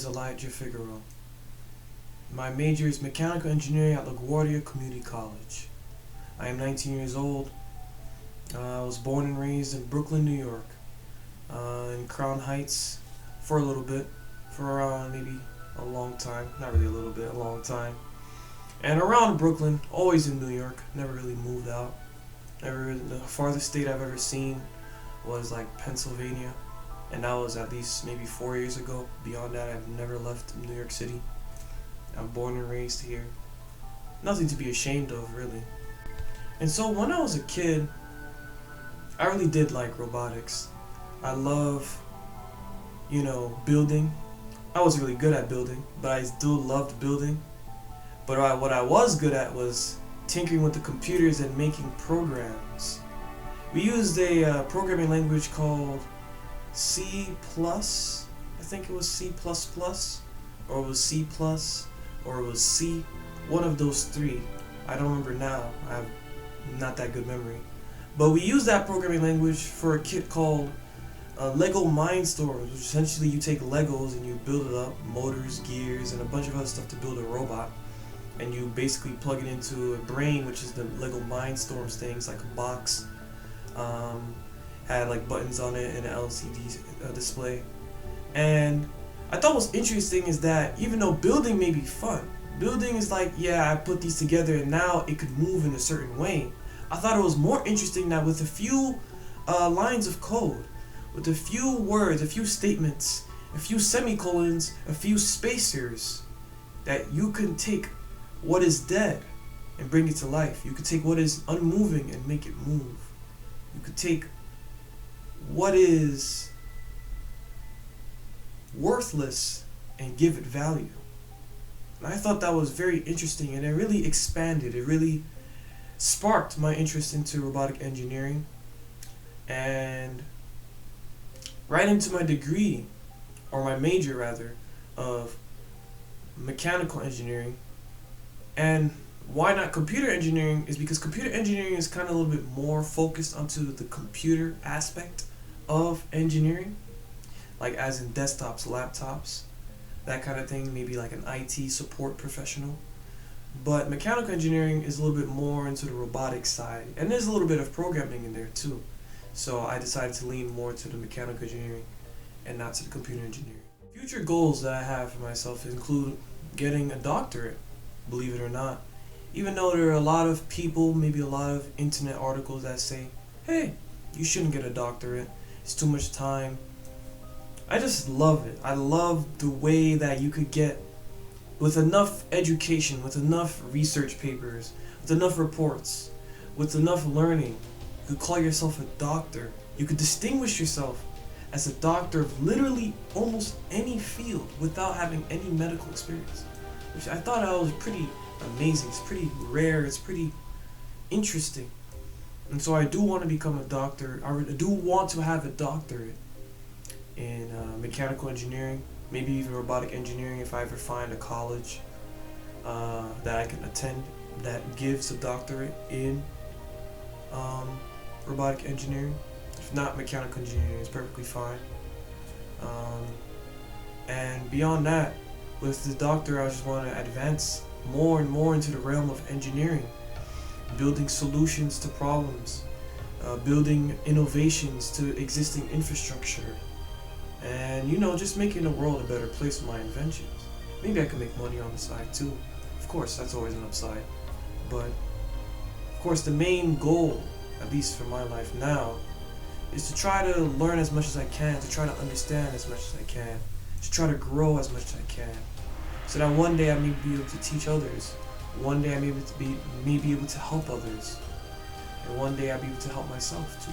is Elijah Figueroa. My major is mechanical engineering at LaGuardia Community College. I am 19 years old. I was born and raised in Brooklyn, New York, in Crown Heights for a little bit, for maybe a long time, not really a little bit, a long time. And around Brooklyn, always in New York, never really moved out. The farthest state I've ever seen was like Pennsylvania, and that was at least maybe 4 years ago. Beyond that, I've never left New York City. I'm born and raised here. Nothing to be ashamed of, really. And so when I was a kid, I really did like robotics. I love, building. I was really good at building, but I still loved building. But what I was good at was tinkering with the computers and making programs. We used a programming language called C++. I think it was C++, or it was C++, or it was C. One of those three. I don't remember now. I have not that good memory. But we used that programming language for a kit called Lego Mindstorms, which essentially you take Legos and you build it up, motors, gears, and a bunch of other stuff to build a robot. And you basically plug it into a brain, which is the Lego Mindstorms things, like a box. Had like buttons on it and an LCD display. And I thought what's interesting is that even though building may be fun, building is like, yeah, I put these together and now it could move in a certain way. I thought it was more interesting that with a few lines of code, with a few words, a few statements, a few semicolons, a few spacers, that you can take what is dead and bring it to life. You could take what is unmoving and make it move. You could take what is worthless and give it value. And I thought that was very interesting, and it really expanded, it really sparked my interest into robotic engineering, and right into my degree, or my major rather, of mechanical engineering. And why not computer engineering is because computer engineering is kind of a little bit more focused onto the computer aspect of engineering, like as in desktops, laptops, that kind of thing, maybe like an IT support professional. But mechanical engineering is a little bit more into the robotics side, and there's a little bit of programming in there too. So I decided to lean more to the mechanical engineering and not to the computer engineering. Future goals that I have for myself include getting a doctorate, believe it or not. Even though there are a lot of people, maybe a lot of internet articles that say, hey, you shouldn't get a doctorate, it's too much time. I just love it. I love the way that you could get, with enough education, with enough research papers, with enough reports, with enough learning, you could call yourself a doctor. You could distinguish yourself as a doctor of literally almost any field without having any medical experience, which I thought that was pretty amazing. It's pretty rare. It's pretty interesting. And so I do want to become a doctor. I do want to have a doctorate in mechanical engineering, maybe even robotic engineering if I ever find a college that I can attend that gives a doctorate in robotic engineering. If not, mechanical engineering is perfectly fine. And beyond that, with the doctor, I just want to advance more and more into the realm of engineering, building solutions to problems, building innovations to existing infrastructure, and just making the world a better place with my inventions. Maybe I can make money on the side too. Of course, that's always an upside. But of course, the main goal, at least for my life now, is to try to learn as much as I can, to try to understand as much as I can, to try to grow as much as I can, so that one day I may be able to teach others, one day I may be able to help others, and one day I'll be able to help myself too.